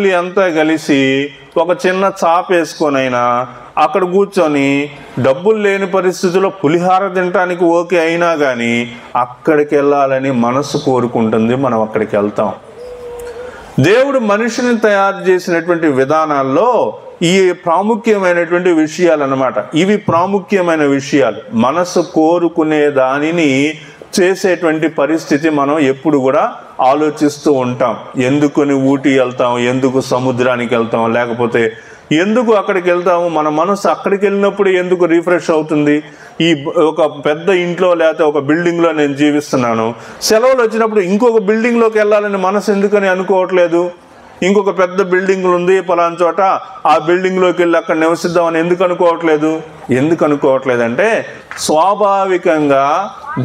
అంతా కలిసి ఒక చిన్న చాప వేసుకొనైనా అక్కడ కూర్చొని డబ్బులు లేని పరిస్థితుల్లో పులిహార తినడానికి ఓకే అయినా కానీ అక్కడికి వెళ్ళాలని మనసు కోరుకుంటుంది. మనం అక్కడికి వెళ్తాం. దేవుడు మనిషిని తయారు చేసినటువంటి విధానాల్లో ఈ ప్రాముఖ్యమైనటువంటి విషయాలు అన్నమాట. ఇవి ప్రాముఖ్యమైన విషయాలు. మనసు కోరుకునే దానిని చేసేటువంటి పరిస్థితి మనం ఎప్పుడు కూడా ఆలోచిస్తూ ఉంటాం. ఎందుకుని ఊటీ వెళ్తాం, ఎందుకు సముద్రానికి వెళ్తాం, లేకపోతే ఎందుకు అక్కడికి వెళ్తాము, మన మనసు అక్కడికి వెళ్ళినప్పుడు ఎందుకు రిఫ్రెష్ అవుతుంది. ఈ ఒక పెద్ద ఇంట్లో లేకపోతే ఒక బిల్డింగ్లో నేను జీవిస్తున్నాను, సెలవులు వచ్చినప్పుడు ఇంకొక బిల్డింగ్లోకి వెళ్ళాలని మనసు ఎందుకని అనుకోవట్లేదు. ఇంకొక పెద్ద బిల్డింగ్ ఉంది పలానా చోట, ఆ బిల్డింగ్లోకి వెళ్ళి అక్కడ నివసిద్దామని ఎందుకు అనుకోవట్లేదంటే స్వాభావికంగా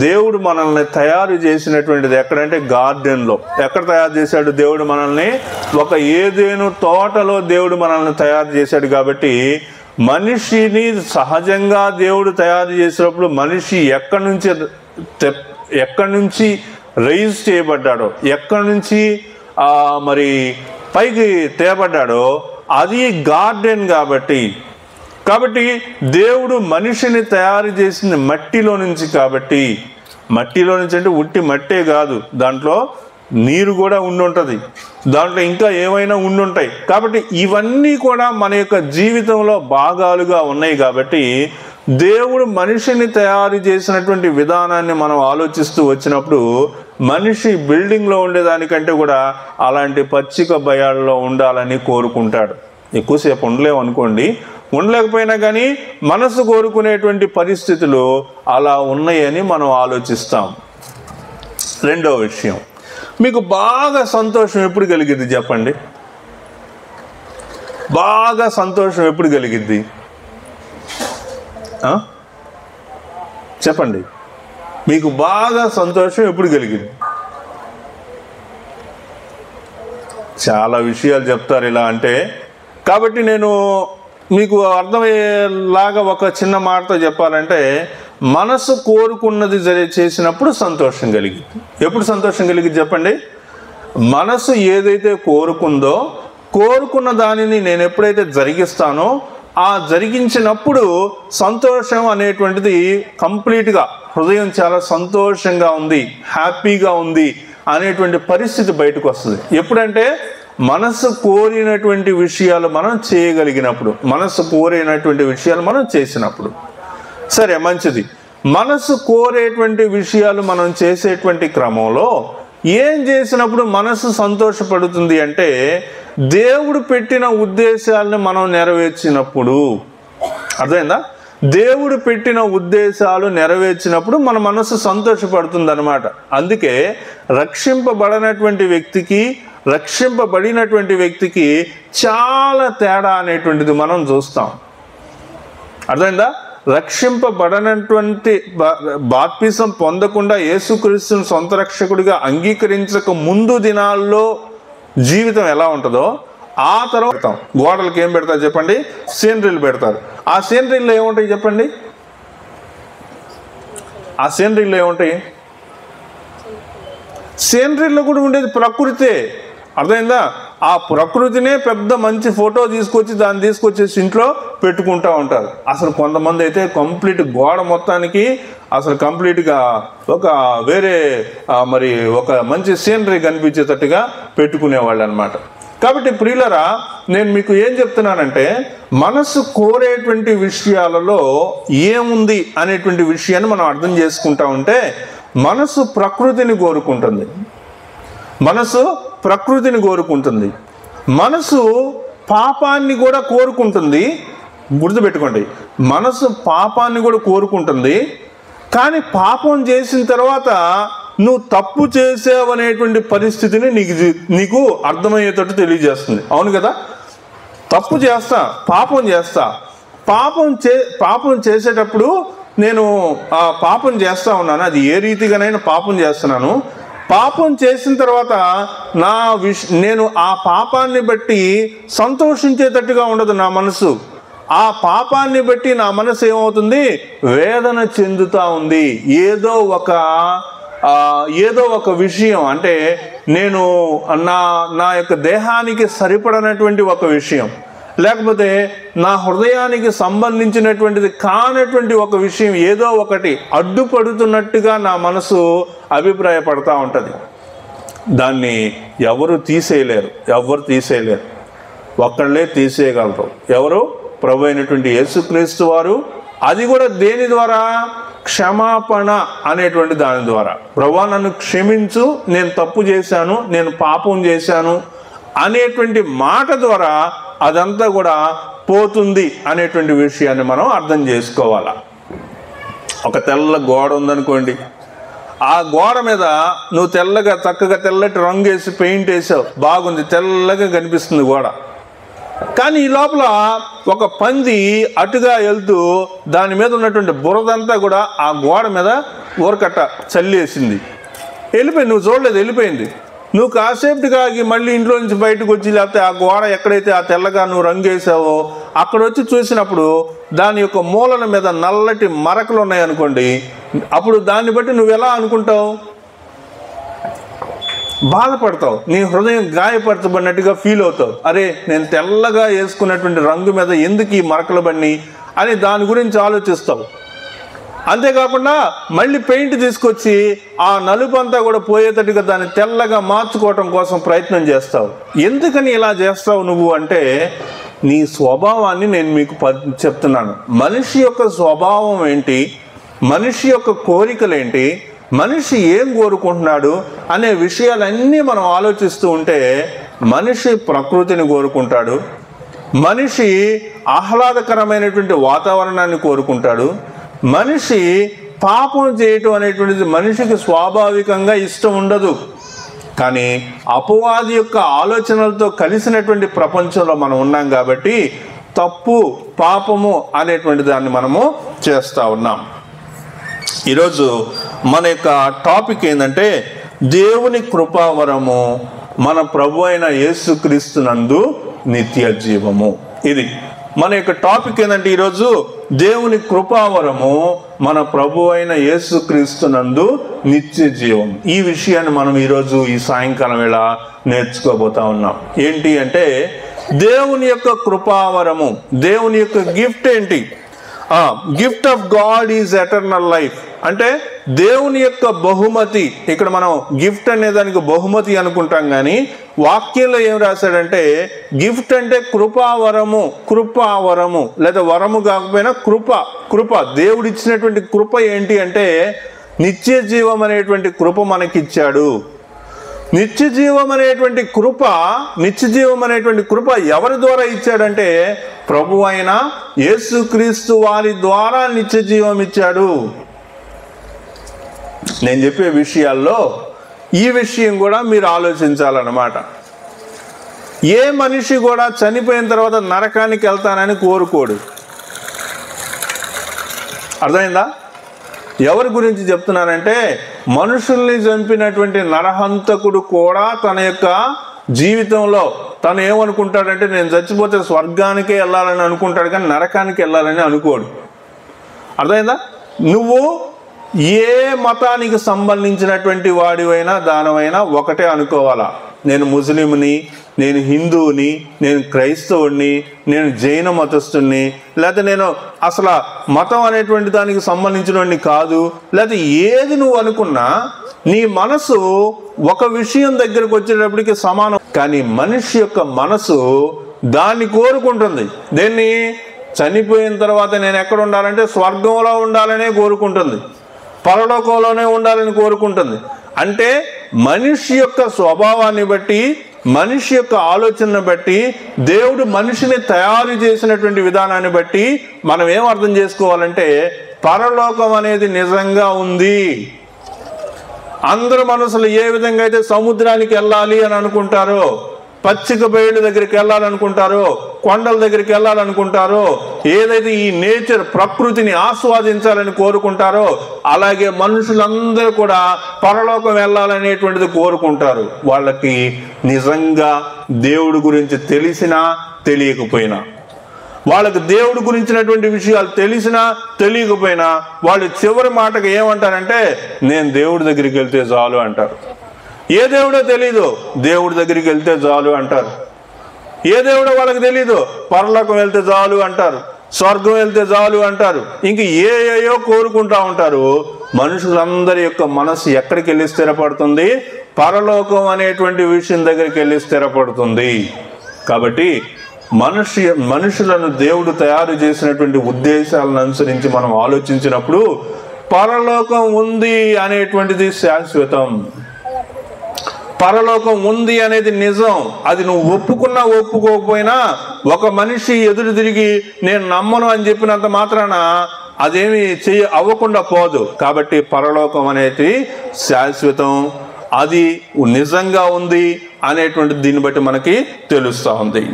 దేవుడు మనల్ని తయారు చేసినటువంటిది ఎక్కడంటే గార్డెన్లో. ఎక్కడ తయారు చేశాడు దేవుడు మనల్ని? ఒక ఏదేను తోటలో దేవుడు మనల్ని తయారు చేశాడు. కాబట్టి మనిషిని సహజంగా దేవుడు తయారు చేసినప్పుడు మనిషి ఎక్కడి నుంచి రైజ్ చేయబడ్డాడో, ఎక్కడి నుంచి మరి పైకి తేబడ్డాడో అది గార్డెన్. కాబట్టి దేవుడు మనిషిని తయారు చేసింది మట్టిలో నుంచి. కాబట్టి మట్టిలో నుంచి అంటే ఉట్టి మట్టే కాదు, దాంట్లో నీరు కూడా ఉండుంటుంది, దాంట్లో ఇంకా ఏమైనా ఉండుంటాయి. కాబట్టి ఇవన్నీ కూడా మన యొక్క జీవితంలో భాగాలుగా ఉన్నాయి. కాబట్టి దేవుడు మనిషిని తయారు చేసినటువంటి విధానాన్ని మనం ఆలోచిస్తూ వచ్చినప్పుడు మనిషి బిల్డింగ్లో ఉండేదానికంటే కూడా అలాంటి పచ్చిక బయాల్లో ఉండాలని కోరుకుంటాడు. ఎక్కువసేపు ఉండలేము అనుకోండి, ఉండలేకపోయినా కానీ మనసు కోరుకునేటువంటి పరిస్థితులు అలా ఉన్నాయని మనం ఆలోచిస్తాం. రెండో విషయం, మీకు బాగా సంతోషం ఎప్పుడు కలిగిద్ది చెప్పండి? బాగా సంతోషం ఎప్పుడు కలిగిద్ది చెప్పండి? మీకు బాగా సంతోషం ఎప్పుడు కలిగింది? చాలా విషయాలు చెప్తారు ఇలా అంటే. కాబట్టి నేను మీకు అర్థమయ్యేలాగా ఒక చిన్న మాటతో చెప్పాలంటే, మనసు కోరుకున్నది చేసినప్పుడు సంతోషం కలిగింది. ఎప్పుడు సంతోషం కలిగింది చెప్పండి? మనసు ఏదైతే కోరుకున్న దానిని నేను ఎప్పుడైతే జరిగిస్తానో ఆ జరిగించినప్పుడు సంతోషం అనేటువంటిది కంప్లీట్గా హృదయం చాలా సంతోషంగా ఉంది, హ్యాపీగా ఉంది అనేటువంటి పరిస్థితి బయటకు వస్తుంది. ఎప్పుడంటే మనసు కోరినటువంటి విషయాలు మనం చేయగలిగినప్పుడు, మనసు కోరినటువంటి విషయాలు మనం చేసినప్పుడు. సరే, మంచిది. మనసు కోరేటువంటి విషయాలు మనం చేసేటువంటి క్రమంలో ఏం చేసినప్పుడు మనసు సంతోషపడుతుంది అంటే, దేవుడు పెట్టిన ఉద్దేశాలను మనం నెరవేర్చినప్పుడు. అర్థమైందా? దేవుడు పెట్టిన ఉద్దేశాలు నెరవేర్చినప్పుడు మన మనసు సంతోషపడుతుంది అన్నమాట. అందుకే రక్షింపబడినటువంటి వ్యక్తికి చాలా తేడా అనేటువంటిది మనం చూస్తాం. అర్థమైందా? రక్షింపబడనటువంటి బాప్తిసం పొందకుండా యేసుక్రీస్తుని సొంత రక్షకుడిగా అంగీకరించక ముందు దినాల్లో జీవితం ఎలా ఉంటుందో, ఆ తర్వాత గోడలకు ఏం పెడతారు చెప్పండి? సీనరీలు పెడతారు. ఆ సీనరీలో ఏముంటాయి చెప్పండి? ఆ సీనరీలో ఏముంటాయి? సీనరీలో కూడా ఉండేది ప్రకృతే. అర్థమైందా? ఆ ప్రకృతినే పెద్ద మంచి ఫోటో దాన్ని తీసుకొచ్చేసి ఇంట్లో పెట్టుకుంటూ ఉంటారు. అసలు కొంతమంది అయితే కంప్లీట్ గోడ మొత్తానికి అసలు కంప్లీట్గా ఒక వేరే మరి ఒక మంచి సీనరీ కనిపించేటట్టుగా పెట్టుకునేవాళ్ళు అనమాట. కాబట్టి ప్రియులరా, నేను మీకు ఏం చెప్తున్నానంటే, మనసు కోరేటువంటి విషయాలలో ఏముంది అనేటువంటి విషయాన్ని మనం అర్థం చేసుకుంటా ఉంటే, మనసు ప్రకృతిని కోరుకుంటుంది. మనసు పాపాన్ని కూడా కోరుకుంటుంది. గుర్తుపెట్టుకోండి, మనసు పాపాన్ని కూడా కోరుకుంటుంది. కానీ పాపం చేసిన తర్వాత నువ్వు తప్పు చేసావనేటువంటి పరిస్థితిని నీకు అర్థమయ్యేటట్టు తెలియజేస్తుంది. అవును కదా? తప్పు చేస్తా, పాపం చేసేటప్పుడు నేను పాపం చేస్తా ఉన్నాను, అది ఏ రీతిగానైనా పాపం చేస్తున్నాను. పాపం చేసిన తర్వాత నేను ఆ పాపాన్ని బట్టి సంతోషించేటట్టుగా ఉండదు నా మనసు. ఆ పాపాన్ని బట్టి నా మనసు ఏమవుతుంది? వేదన చెందుతా ఉంది. ఏదో ఒక విషయం, అంటే నేను నా యొక్క దేహానికి సరిపడనటువంటి ఒక విషయం, లేకపోతే నా హృదయానికి సంబంధించినటువంటిది కానటువంటి ఒక విషయం ఏదో ఒకటి అడ్డుపడుతున్నట్టుగా నా మనసు అభిప్రాయపడతా ఉంటుంది. దాన్ని ఎవరు తీసేయలేరు. ఒక్కళ్ళే తీసేయగలరు. ఎవరు? ప్రభు అయినటువంటి యేసుక్రీస్తు వారు. అది కూడా దేని ద్వారా? క్షమాపణ అనేటువంటి దాని ద్వారా. ప్రభువా నన్ను క్షమించు, నేను తప్పు చేశాను, నేను పాపం చేశాను అనేటువంటి మాట ద్వారా అదంతా కూడా పోతుంది అనేటువంటి విషయాన్ని మనం అర్థం చేసుకోవాలా. ఒక తెల్ల గోడ ఉందనుకోండి, ఆ గోడ మీద నువ్వు చక్కగా తెల్లటి రంగు వేసి పెయింట్ వేసావు, బాగుంది, తెల్లగా కనిపిస్తుంది గోడ. కానీ ఈ లోపల ఒక పంది అటుగా వెళ్తూ దాని మీద ఉన్నటువంటి బురదంతా కూడా ఆ గోడ మీద ఊరకట్ట చల్లేసింది. వెళ్ళిపోయింది, నువ్వు చూడలేదు, వెళ్ళిపోయింది. నువ్వు కాసేపుగా మళ్ళీ ఇంట్లో నుంచి బయటకు వచ్చి, లేకపోతే ఆ గోడ ఎక్కడైతే ఆ తెల్లగా నువ్వు రంగు వేసావో అక్కడ వచ్చి చూసినప్పుడు దాని యొక్క మూలల మీద నల్లటి మరకలు ఉన్నాయనుకోండి, అప్పుడు దాన్ని బట్టి నువ్వు ఎలా అనుకుంటావు? బాధపడతావు, నీ హృదయం గాయపరచబడినట్టుగా ఫీల్ అవుతావు. అరే, నేను తెల్లగా వేసుకున్నటువంటి రంగు మీద ఎందుకు ఈ మరకలు పడినాయి అని దాని గురించి ఆలోచిస్తావు. అంతేకాకుండా మళ్ళీ పెయింట్ తీసుకొచ్చి ఆ నలుపు అంతా కూడా పోయేటట్టుగా దాన్ని తెల్లగా మార్చుకోవటం కోసం ప్రయత్నం చేస్తావు. ఎందుకని ఇలా చేస్తావు నువ్వు అంటే, నీ స్వభావాన్ని నేను మీకు చెప్తున్నాను. మనిషి యొక్క స్వభావం ఏంటి, మనిషి యొక్క కోరికలేంటి, మనిషి ఏం కోరుకుంటున్నాడు అనే విషయాలన్నీ మనం ఆలోచిస్తూ ఉంటే, మనిషి ప్రకృతిని కోరుకుంటాడు, మనిషి ఆహ్లాదకరమైనటువంటి వాతావరణాన్ని కోరుకుంటాడు, మనిషి పాపం చేయటం అనేటువంటిది మనిషికి స్వాభావికంగా ఇష్టం ఉండదు. కానీ అపవాది యొక్క ఆలోచనలతో కలిసినటువంటి ప్రపంచంలో మనం ఉన్నాం కాబట్టి తప్పు, పాపము అనేటువంటి దాన్ని మనము చేస్తూ ఉన్నాం. ఈరోజు మన యొక్క టాపిక్ ఏంటంటే, దేవుని కృపావరము, మన ప్రభు అయిన యేసుక్రీస్తునందు నిత్య జీవము. ఇది మన యొక్క టాపిక్ ఏంటంటే ఈరోజు దేవుని కృపావరము, మన ప్రభు అయిన యేసుక్రీస్తునందు నిత్య జీవం. ఈ విషయాన్ని మనం ఈరోజు ఈ సాయంకాలం వేళ నేర్చుకోబోతా ఉన్నాం. ఏంటి అంటే, దేవుని యొక్క కృపావరము, దేవుని యొక్క గిఫ్ట్ ఏంటి? Gift of God is eternal life. అంటే దేవుని యొక్క బహుమతి. ఇక్కడ మనం గిఫ్ట్ అనే దానికి బహుమతి అనుకుంటాం, కానీ వాక్యంలో ఏం రాశాడంటే, గిఫ్ట్ అంటే కృపావరము లేదా వరము కాకపోయినా కృప. దేవుడు ఇచ్చినటువంటి కృప ఏంటి అంటే, నిత్య జీవం అనేటువంటి కృప మనకిచ్చాడు. నిత్య జీవం అనేటువంటి కృప ఎవరి ద్వారా ఇచ్చాడంటే, ప్రభు అయిన యేసుక్రీస్తు వారి ద్వారా నిత్య జీవం ఇచ్చాడు. నేను చెప్పే విషయాల్లో ఈ విషయం కూడా మీరు ఆలోచించాలన్నమాట. ఏ మనిషి కూడా చనిపోయిన తర్వాత నరకానికి వెళ్తానని కోరుకోడు. అర్థమైందా? ఎవరి గురించి చెప్తున్నానంటే, మనుషుల్ని చంపినటువంటి నరహంతకుడు కూడా తన యొక్క జీవితంలో తను ఏమనుకుంటాడంటే, నేను చచ్చిపోతే స్వర్గానికే వెళ్ళాలని అనుకుంటాడు, కానీ నరకానికి వెళ్ళాలని అనుకోడు. అర్థమైందా? నువ్వు ఏ మతానికి సంబంధించినటువంటి వాడివైనా దానవైనా ఒకటే అనుకోవాలా, నేను ముస్లింని, నేను హిందువుని, నేను క్రైస్తవుడిని, నేను జైన మతస్థుని, లేకపోతే నేను అసలు మతం అనేటువంటి దానికి సంబంధించినవాడిని కాదు, లేకపోతే ఏది నువ్వు అనుకున్నా నీ మనసు ఒక విషయం దగ్గరకు వచ్చేటప్పటికి సమానం. కానీ మనిషి యొక్క మనసు దాన్ని కోరుకుంటుంది. దేన్ని? చనిపోయిన తర్వాత నేను ఎక్కడ ఉండాలంటే స్వర్గంలో ఉండాలనే కోరుకుంటుంది, పరలోకంలోనే ఉండాలని కోరుకుంటుంది. అంటే మనిషి యొక్క స్వభావాన్ని బట్టి, మనిషి యొక్క ఆలోచనను బట్టి, దేవుడు మనిషిని తయారు చేసినటువంటి విధానాన్ని బట్టి మనం ఏం అర్థం చేసుకోవాలంటే, పరలోకం అనేది నిజంగా ఉంది. అందరు మనసులు ఏ విధంగా అయితే సముద్రానికి వెళ్ళాలి అని అనుకుంటారో, పచ్చిక బయలు దగ్గరికి వెళ్ళాలనుకుంటారో, కొండల దగ్గరికి వెళ్ళాలనుకుంటారో, ఏదైతే ఈ నేచర్ ప్రకృతిని ఆస్వాదించాలని కోరుకుంటారో, అలాగే మనుషులందరూ కూడా పరలోకం వెళ్ళాలనేటువంటిది కోరుకుంటారు. వాళ్ళకి నిజంగా దేవుడి గురించి తెలిసినా తెలియకపోయినా, వాళ్ళకి దేవుడి గురించినటువంటి విషయాలు తెలిసినా తెలియకపోయినా, వాళ్ళు చివరి మాటకు ఏమంటారంటే, నేను దేవుడి దగ్గరికి వెళ్తే చాలు అంటారు. ఏ దేవుడో తెలీదు, దేవుడి దగ్గరికి వెళ్తే చాలు అంటారు. ఏ దేవుడో వాళ్ళకి తెలీదు, పరలోకం వెళ్తే చాలు అంటారు, స్వర్గం వెళ్తే చాలు అంటారు. ఇంక ఏయో కోరుకుంటా ఉంటారు. మనుషులందరి యొక్క మనసు ఎక్కడికి వెళ్ళి స్థిరపడుతుంది? పరలోకం అనేటువంటి విషయం దగ్గరికి వెళ్ళి స్థిరపడుతుంది. కాబట్టి మనుషులను దేవుడు తయారు చేసినటువంటి ఉద్దేశాలను అనుసరించి మనం ఆలోచించినప్పుడు పరలోకం ఉంది అనేటువంటిది శాశ్వతం. పరలోకం ఉంది అనేది నిజం. అది నువ్వు ఒప్పుకున్నా ఒప్పుకోకపోయినా ఒక మనిషి ఎదురు తిరిగి నేను నమ్మను అని చెప్పినంత మాత్రాన అదేమి అవ్వకుండా పోదు. కాబట్టి పరలోకం అనేది శాశ్వతం, అది నిజంగా ఉంది అనేటువంటి దీన్ని బట్టి మనకి తెలుస్తూ ఉంది.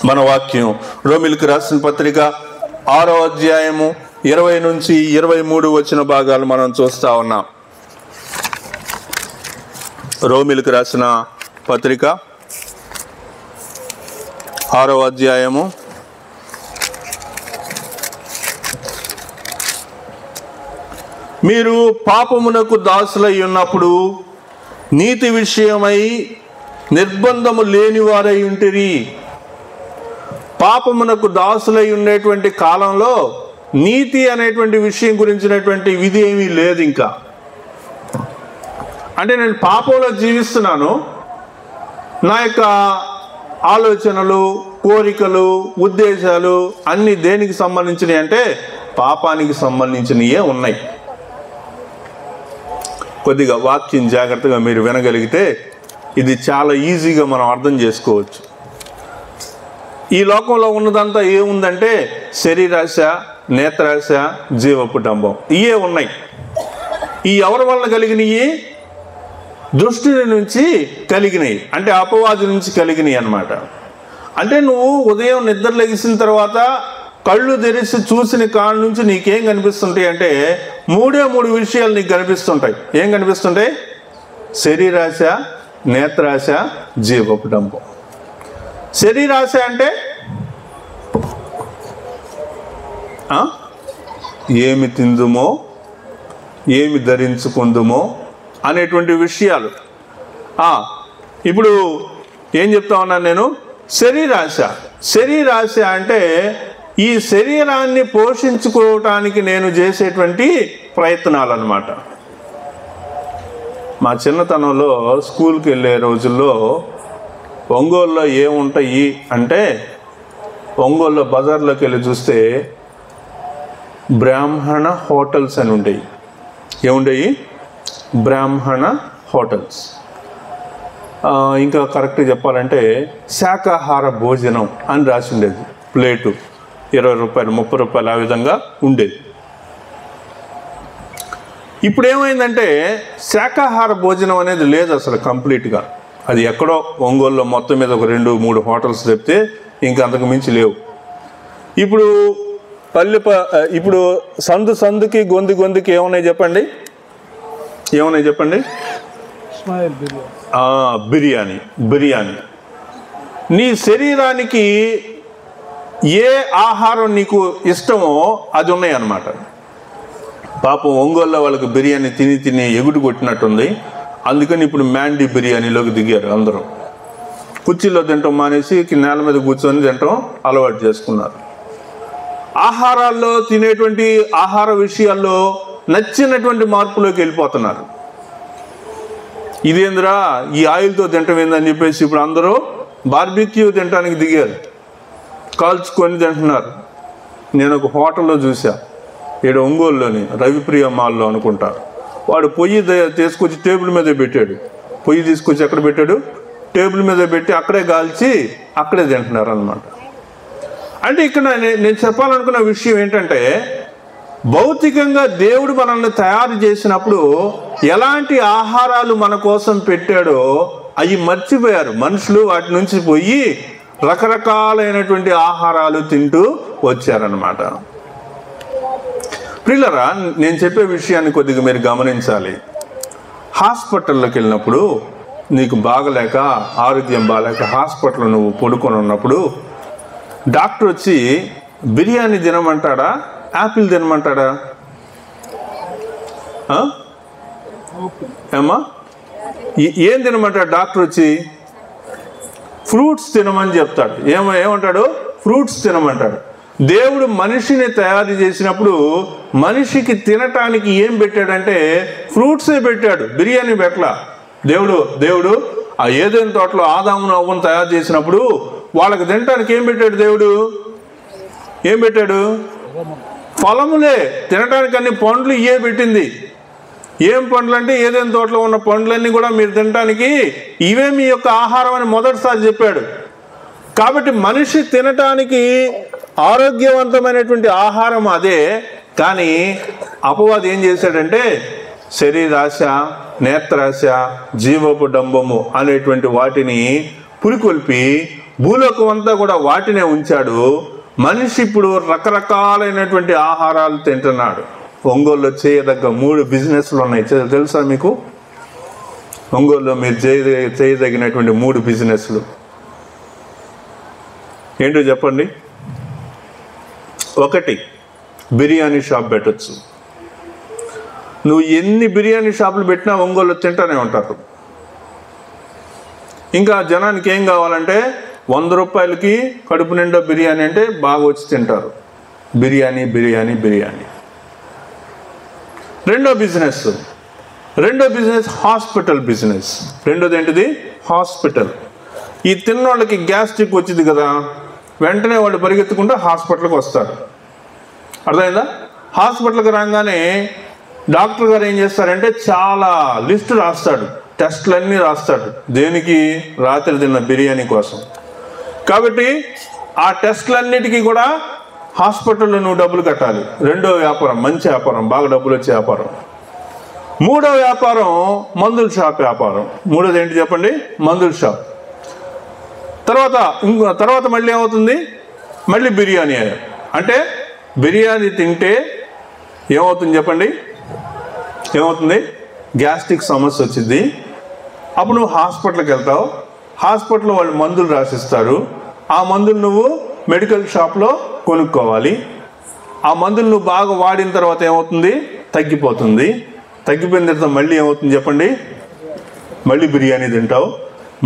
మన వాక్యం రోమిలికి రాసిన పత్రిక 6వ అధ్యాయము 20 నుంచి 23 వచ్చిన భాగాలు మనం చూస్తా ఉన్నాం. రోమిలికి రాసిన పత్రిక 6వ అధ్యాయము 1 మీరు పాపమునకు దాసులై ఉన్నప్పుడు నీతి విషయమై నిర్బంధము లేని వారై ఉంటిరి. పాపమునకు దాసులై ఉండేటువంటి కాలంలో నీతి అనేటువంటి విషయం గురించినటువంటి విధి ఏమీ లేదు. ఇంకా అంటే నేను పాపంలో జీవిస్తున్నాను, నా యొక్క ఆలోచనలు, కోరికలు, ఉద్దేశాలు అన్నీ దేనికి సంబంధించినవి అంటే పాపానికి సంబంధించినవే ఉన్నాయి. కొద్దిగా వాక్యం జాగ్రత్తగా మీరు వినగలిగితే ఇది చాలా ఈజీగా మనం అర్థం చేసుకోవచ్చు. ఈ లోకంలో ఉన్నదంతా ఏముందంటే శరీరాశ, నేత్రాశ, జీవపుటంబం, ఇవే ఉన్నాయి. ఈ ఎవరి వల్ల కలిగినవి? దృష్టి నుంచి కలిగినవి, అంటే అపవాది నుంచి కలిగినవి అన్నమాట. అంటే నువ్వు ఉదయం నిద్ర లెగిసిన తర్వాత కళ్ళు తెరిచి చూసిన కాడ నుంచి నీకేం కనిపిస్తుంటాయి అంటే 3 విషయాలు నీకు కనిపిస్తుంటాయి. ఏం కనిపిస్తుంటాయి? శరీరాశ, నేత్రాశ, జీవపుటంబం. శరీరాశ అంటే ఏమి తిందుమో, ఏమి ధరించుకుందుమో అనేటువంటి విషయాలు. ఇప్పుడు ఏం చెప్తా ఉన్నాను నేను? శరీరాశ. శరీరాశ అంటే ఈ శరీరాన్ని పోషించుకోవటానికి నేను చేసేటువంటి ప్రయత్నాలు అన్నమాట. మా చిన్నతనంలో స్కూల్కి వెళ్ళే రోజుల్లో ఒంగోలులో ఏముంటాయి అంటే, ఒంగోలులో బజార్లోకి వెళ్ళి చూస్తే బ్రాహ్మణ హోటల్స్ అని ఉండేవి. ఏముండేవి? బ్రాహ్మణ హోటల్స్. ఇంకా కరెక్ట్గా చెప్పాలంటే శాకాహార భోజనం అని రాసి ఉండేది. ప్లేటు 20 రూపాయలు, 30 రూపాయలు, ఆ విధంగా ఉండేది. ఇప్పుడు ఏమైందంటే శాకాహార భోజనం అనేది లేదు అసలు కంప్లీట్గా. అది ఎక్కడో ఒంగోలులో మొత్తం మీద ఒక 2-3 హోటల్స్ చెప్తే ఇంకా అంతకు మించి లేవు. ఇప్పుడు ఇప్పుడు సందుకి గొంతుకి ఏమున్నాయి చెప్పండి? ఏమున్నాయి చెప్పండి? బిర్యానీ. నీ శరీరానికి ఏ ఆహారం నీకు ఇష్టమో అది ఉన్నాయి అన్నమాట. పాపం ఒంగోలులో వాళ్ళకి బిర్యానీ తిని ఎగుడు కొట్టినట్టుంది. అందుకని ఇప్పుడు మ్యాండీ బిర్యానీలోకి దిగారు అందరూ. కుర్చీలో తింటాం మానేసి నేల మీద కూర్చొని తింటాం అలవాటు చేసుకున్నారు. ఆహారాల్లో తినేటువంటి ఆహార విషయాల్లో నచ్చినటువంటి మార్పులోకి వెళ్ళిపోతున్నారు. ఇదేంద్రా ఈ ఆయిల్తో తింటాం ఏందని చెప్పేసి ఇప్పుడు అందరూ బార్బిక్యూ తినడానికి దిగారు, కాల్చుకొని తింటున్నారు. నేను ఒక హోటల్లో చూసా, ఇక్కడ ఒంగోలులోని రవిప్రియ మాల్లో అనుకుంటా. వాడు పొయ్యి తీసుకొచ్చి టేబుల్ మీద పెట్టాడు. పొయ్యి తీసుకొచ్చి ఎక్కడ పెట్టాడు? టేబుల్ మీద పెట్టి అక్కడే కాల్చి అక్కడే తింటున్నారు అన్నమాట. అంటే ఇక్కడ నేను చెప్పాలనుకున్న విషయం ఏంటంటే, భౌతికంగా దేవుడు మనల్ని తయారు చేసినప్పుడు ఎలాంటి ఆహారాలు మన కోసం పెట్టాడో అవి మర్చిపోయారు మనుషులు. వాటి నుంచి పోయి రకరకాలైనటువంటి ఆహారాలు తింటూ వచ్చారన్నమాట. ప్రియులారా, నేను చెప్పే విషయాన్ని కొద్దిగా మీరు గమనించాలి. హాస్పిటల్లోకి వెళ్ళినప్పుడు నీకు బాగలేక, ఆరోగ్యం బాగలేక హాస్పిటల్లో నువ్వు పడుకొని ఉన్నప్పుడు డాక్టర్ వచ్చి బిర్యానీ తినమంటాడా, యాపిల్ తినమంటాడా? ఏమ్మా? ఏం తినమంటాడు డాక్టర్ వచ్చి? ఫ్రూట్స్ తినమని చెప్తాడు. ఏమంటాడు? ఫ్రూట్స్ తినమంటాడు. దేవుడు మనిషిని తయారు చేసినప్పుడు మనిషికి తినటానికి ఏం పెట్టాడంటే ఫ్రూట్సే పెట్టాడు, బిర్యానీ పెట్టలా. దేవుడు ఆ ఏదైనా తోటలో ఆదామును అవ్వను తయారు చేసినప్పుడు వాళ్ళకి తినటానికి ఏం పెట్టాడు? దేవుడు ఏం పెట్టాడు? ఫలములే. తినటానికి అన్ని పండ్లు ఇవే పెట్టింది. ఏం పండ్లు అంటే ఏదైనా తోటలో ఉన్న పండ్లన్నీ కూడా మీరు తినటానికి ఇవే మీ యొక్క ఆహారం అని మొదటిసారి చెప్పాడు. కాబట్టి మనిషి తినటానికి ఆరోగ్యవంతమైనటువంటి ఆహారం అదే. కానీ అపవాది ఏం చేశాడంటే శరీరాశ, నేత్రాశ, జీవపు డంబము అనేటువంటి వాటిని పురికొల్పి భూలోకం అంతా కూడా వాటినే ఉంచాడు. మనిషి ఇప్పుడు రకరకాలైనటువంటి ఆహారాలు తింటున్నాడు. ఒంగోలులో చేయదగ్గ 3 బిజినెస్లు ఉన్నాయి, తెలుసా మీకు? ఒంగోలులో మీరు చేయదగినటువంటి 3 బిజినెస్లు ఏంటో చెప్పండి. 1, బిర్యానీ షాప్ పెట్టచ్చు. నువ్వు ఎన్ని బిర్యానీ షాపులు పెట్టినా ఒంగోలు తింటూనే ఉంటారు. ఇంకా జనానికి ఏం కావాలంటే 100 రూపాయలకి కడుపు నిండా బిర్యానీ అంటే బాగా వచ్చి తింటారు. బిర్యానీ బిర్యానీ బిర్యానీ. రెండో బిజినెస్ హాస్పిటల్ బిజినెస్. రెండోది ఏంటిది? హాస్పిటల్. ఈ తిన్నోళ్ళకి గ్యాస్ట్రిక్ వచ్చింది కదా, వెంటనే వాళ్ళు పరిగెత్తుకుంటే హాస్పిటల్కి వస్తారు. అర్థమైందా? హాస్పిటల్కి రాగానే డాక్టర్ గారు ఏం చేస్తారంటే చాలా లిస్టు రాస్తాడు, టెస్టులన్నీ రాస్తాడు. దేనికి? రాత్రి తిన్న బిర్యానీ కోసం. కాబట్టి ఆ టెస్టులన్నిటికీ కూడా హాస్పిటల్లో నువ్వు డబ్బులు కట్టాలి. రెండో వ్యాపారం, మంచి వ్యాపారం, బాగా డబ్బులు వచ్చే వ్యాపారం. మూడో వ్యాపారం మందుల షాప్ వ్యాపారం. మూడోది ఏంటి చెప్పండి? మందుల షాప్. తర్వాత మళ్ళీ ఏమవుతుంది? మళ్ళీ బిర్యానీ. అంటే బిర్యానీ తింటే ఏమవుతుంది చెప్పండి? ఏమవుతుంది? గ్యాస్ట్రిక్ సమస్య వచ్చింది. అప్పుడు నువ్వు హాస్పిటల్కి వెళ్తావు. హాస్పిటల్లో వాళ్ళు మందులు రాసిస్తారు. ఆ మందులు నువ్వు మెడికల్ షాప్లో కొనుక్కోవాలి. ఆ మందులు నువ్వు బాగా వాడిన తర్వాత ఏమవుతుంది? తగ్గిపోతుంది. తగ్గిపోయిన తర్వాత మళ్ళీ ఏమవుతుంది చెప్పండి? మళ్ళీ బిర్యానీ తింటావు,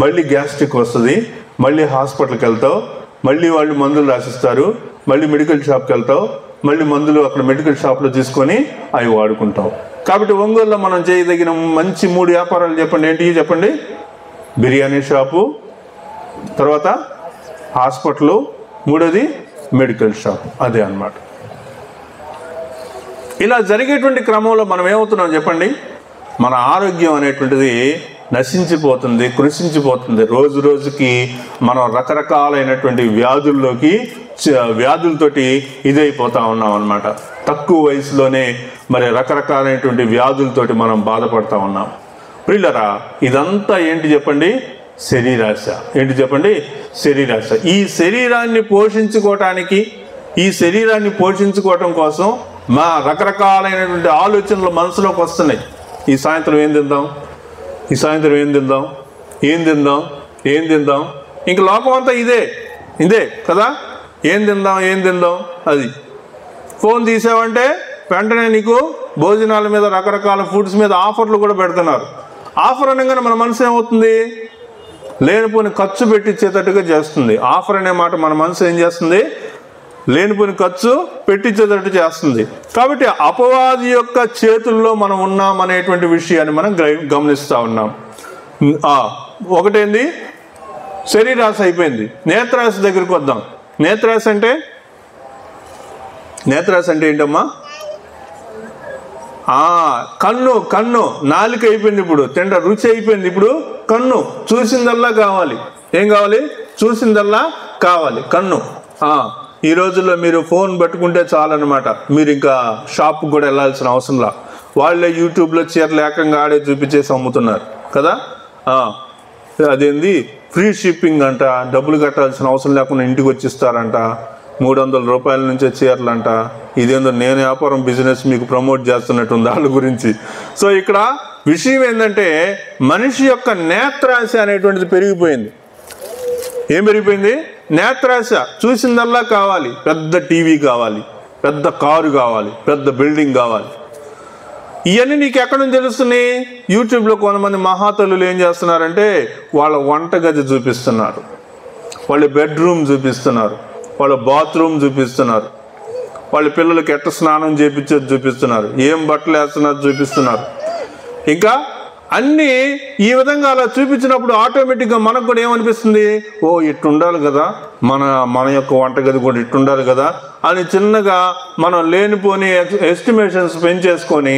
మళ్ళీ గ్యాస్ట్రిక్ వస్తుంది, మళ్ళీ హాస్పిటల్కి వెళ్తావు, మళ్ళీ వాళ్ళు మందులు రాసిస్తారు, మళ్ళీ మెడికల్ షాప్కి వెళ్తావు, మళ్ళీ మందులు అక్కడ మెడికల్ షాప్లో తీసుకొని అవి వాడుకుంటావు. కాబట్టి ఒంగోలులో మనం చేయదగిన మంచి 3 వ్యాపారాలు చెప్పండి. ఏంటి చెప్పండి? బిర్యానీ షాపు, తర్వాత హాస్పిటల్, మూడోది మెడికల్ షాప్. అదే అన్నమాట. ఇలా జరిగేటువంటి క్రమంలో మనం ఏమవుతున్నాం చెప్పండి? మన ఆరోగ్యం అనేటువంటిది నశించిపోతుంది, కృషించిపోతుంది. రోజు రోజుకి మనం రకరకాలైనటువంటి వ్యాధులతోటి ఇదైపోతా ఉన్నాం అన్నమాట. తక్కువ వయసులోనే మరి రకరకాలైనటువంటి వ్యాధులతోటి మనం బాధపడతా ఉన్నాం. ప్రియులరా, ఇదంతా ఏంటి చెప్పండి? శరీరాశ. ఏంటి చెప్పండి? శరీరాశ. ఈ శరీరాన్ని పోషించుకోవటం కోసం మా రకరకాలైనటువంటి ఆలోచనలు మనసులోకి వస్తున్నాయి. ఈ సాయంత్రం ఏం తిందాం, ఈ సాయంత్రం ఏం తిందాం, ఏం తిందాం, ఏం తిందాం. ఇంక లోకం అంతా ఇదే కదా. ఏం తిందాం అది. ఫోన్ తీసావంటే వెంటనే నీకు భోజనాల మీద, రకరకాల ఫుడ్స్ మీద ఆఫర్లు కూడా పెడుతున్నారు. ఆఫర్ అనగానే మన మనసు ఏమవుతుంది? లేనిపోని ఖర్చు పెట్టించేటట్టుగా చేస్తుంది. ఆఫర్ అనే మాట మన మనసు ఏం చేస్తుంది? లేనిపోని ఖర్చు పెట్టించేటట్టు చేస్తుంది. కాబట్టి అపవాది యొక్క చేతుల్లో మనం ఉన్నాం అనేటువంటి విషయాన్ని మనం గమనిస్తూ ఉన్నాం. ఒకటేంది? శరీరాశ అయిపోయింది. నేత్రాశ దగ్గరికి వద్దాం. నేత్రాశ అంటే ఏంటమ్మా? కన్ను. నాలుక అయిపోయింది ఇప్పుడు, రుచి అయిపోయింది. ఇప్పుడు కన్ను. చూసిందల్లా కావాలి. ఏం కావాలి? చూసిందల్లా కావాలి. కన్ను. ఈ రోజుల్లో మీరు ఫోన్ పట్టుకుంటే చాలన్నమాట. మీరు ఇంకా షాప్కి కూడా వెళ్ళాల్సిన అవసరంలా. వాళ్ళే యూట్యూబ్లో చీరలు ఏకంగా ఆడే చూపించేసి అమ్ముతున్నారు కదా. అదేంది? ఫ్రీ షిప్పింగ్ అంట, డబ్బులు కట్టాల్సిన అవసరం లేకుండా ఇంటికి వచ్చిస్తారంట. 300 రూపాయల నుంచే చీరలంట. ఇదేందో నేను వ్యాపారం బిజినెస్ మీకు ప్రమోట్ చేస్తున్నట్టుంది వాళ్ళ గురించి. సో ఇక్కడ విషయం ఏంటంటే మనిషి యొక్క నేత్రాశ అనేటువంటిది పెరిగిపోయింది. ఏం పెరిగిపోయింది? నేత్రాశ. చూసిందల్లా కావాలి. పెద్ద టీవీ కావాలి, పెద్ద కారు కావాలి, పెద్ద బిల్డింగ్ కావాలి. ఇవన్నీ నీకు ఎక్కడి నుంచి తెలుస్తున్నాయి? యూట్యూబ్లో కొంతమంది మహాతల్లులు ఏం చేస్తున్నారంటే వాళ్ళ వంటగది చూపిస్తున్నారు, వాళ్ళ బెడ్రూమ్ చూపిస్తున్నారు, వాళ్ళ బాత్రూమ్ చూపిస్తున్నారు, వాళ్ళ పిల్లలకి ఎట్ట స్నానం చేయించేది చూపిస్తున్నారు, ఏం బట్టలు వేస్తున్నారు చూపిస్తున్నారు. ఇంకా అన్నీ ఈ విధంగా అలా చూపించినప్పుడు ఆటోమేటిక్గా మనకు కూడా ఏమనిపిస్తుంది, ఓ ఇట్టు ఉండాలి కదా, మన యొక్క వంటగది కూడా ఇట్టు ఉండాలి కదా అని చిన్నగా మనం లేనిపోని ఎస్టిమేషన్స్ పెంచేసుకొని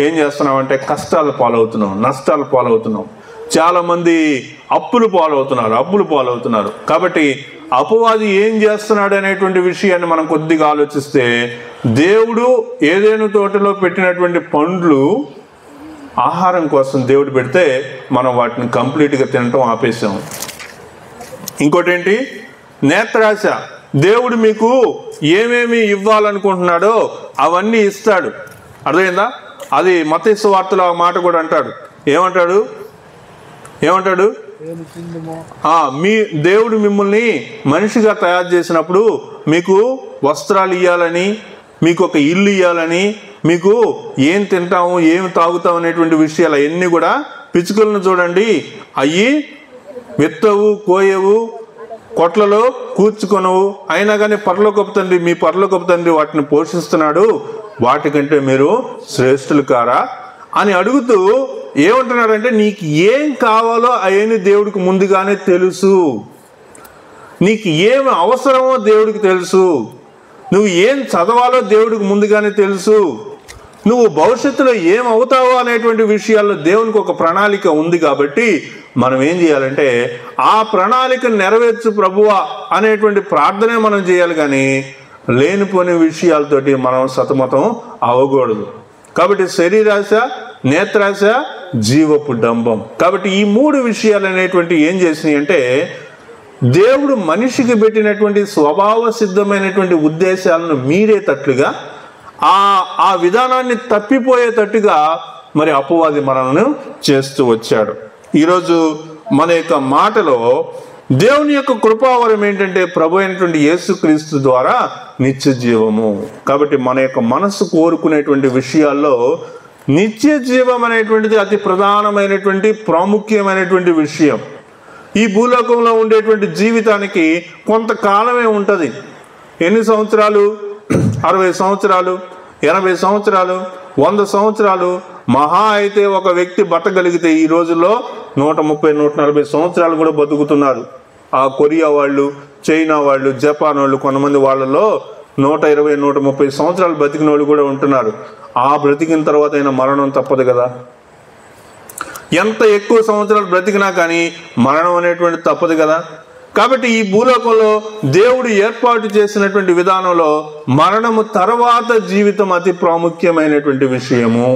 ఏం చేస్తున్నామంటే కష్టాలు పాలవుతున్నాం, నష్టాలు పాలవుతున్నాం. చాలామంది అప్పులు పాలవుతున్నారు. కాబట్టి అపవాది ఏం చేస్తున్నాడు అనేటువంటి విషయాన్ని మనం కొద్దిగా ఆలోచిస్తే, దేవుడు ఏదైనా తోటలో పెట్టినటువంటి పండ్లు ఆహారం కోసం దేవుడు పెడితే మనం వాటిని కంప్లీట్గా తినటం ఆపేసాం. ఇంకోటి ఏంటి? నేత్రాశ. దేవుడు మీకు ఏమేమి ఇవ్వాలనుకుంటున్నాడో అవన్నీ ఇస్తాడు. అర్థమైందా? అది మత్తయి సువార్తలో ఆ మాట కూడా అంటాడు. ఏమంటాడు? మీ దేవుడు మిమ్మల్ని మనిషిగా తయారు చేసినప్పుడు మీకు వస్త్రాలు ఇవ్వాలని, మీకు ఒక ఇల్లు ఇవ్వాలని, మీకు ఏం తింటాము ఏం తాగుతాం అనేటువంటి విషయాలు అవన్నీ కూడా పిచ్చుకలను చూడండి, అవి విత్తవు కోయవు కొట్లలో కూర్చుకొనవు, అయినా కానీ మీ పరలోకపు తండ్రి వాటిని పోషిస్తున్నాడు, వాటికంటే మీరు శ్రేష్ఠులు కారా అని అడుగుతూ ఏమంటున్నాడంటే, నీకు ఏం కావాలో అవన్నీ దేవుడికి ముందుగానే తెలుసు, నీకు ఏమి అవసరమో దేవుడికి తెలుసు, నువ్వు ఏం చదవాలో దేవుడికి ముందుగానే తెలుసు, నువ్వు భవిష్యత్తులో ఏం అవుతావో అనేటువంటి విషయాల్లో దేవునికి ఒక ప్రణాళిక ఉంది. కాబట్టి మనం ఏం చేయాలంటే ఆ ప్రణాళిక నెరవేర్చు ప్రభువా అనేటువంటి ప్రార్థనే మనం చేయాలి, కానీ లేనిపోని విషయాలతోటి మనం సతమతం అవ్వకూడదు. కాబట్టి శరీరాశ, నేత్రాశ, జీవపు డంబం. కాబట్టి ఈ 3 విషయాలు అనేటువంటి ఏం చేసినాయి అంటే, దేవుడు మనిషికి పెట్టినటువంటి స్వభావ సిద్ధమైనటువంటి ఉద్దేశాలను మీరేటట్లుగా ఆ విధానాన్ని తప్పిపోయేటట్టుగా మరి అపవాది మనల్ని చేస్తూ వచ్చాడు. ఈరోజు మన యొక్క మాటలో దేవుని యొక్క కృపావరం ఏంటంటే ప్రభు అయినటువంటి యేసుక్రీస్తు ద్వారా నిత్య జీవము. కాబట్టి మన యొక్క మనస్సు కోరుకునేటువంటి విషయాల్లో నిత్య జీవం అనేటువంటిది అతి ప్రధానమైనటువంటి ప్రాముఖ్యమైనటువంటి విషయం. ఈ భూలోకంలో ఉండేటువంటి జీవితానికి కొంతకాలమే ఉంటుంది. ఎన్ని సంవత్సరాలు? 60 సంవత్సరాలు, 80 సంవత్సరాలు, 100 సంవత్సరాలు. మహా అయితే ఒక వ్యక్తి బతకగలిగితే ఈ రోజుల్లో 130, 140 సంవత్సరాలు కూడా బతుకుతున్నారు. ఆ కొరియా వాళ్ళు, చైనా వాళ్ళు, జపాన్ వాళ్ళు, కొంతమంది వాళ్ళలో 120, 130 సంవత్సరాలు బతికిన వాళ్ళు కూడా ఉంటున్నారు. ఆ బ్రతికిన తర్వాత అయినా మరణం తప్పదు కదా. ఎంత ఎక్కువ సంవత్సరాలు బ్రతికినా కానీ మరణం అనేటువంటి తప్పదు కదా. కాబట్టి ఈ భూలోకంలో దేవుడు ఏర్పాటు చేసినటువంటి విధానంలో మరణము తర్వాత జీవితం అతి ప్రాముఖ్యమైనటువంటి విషయము.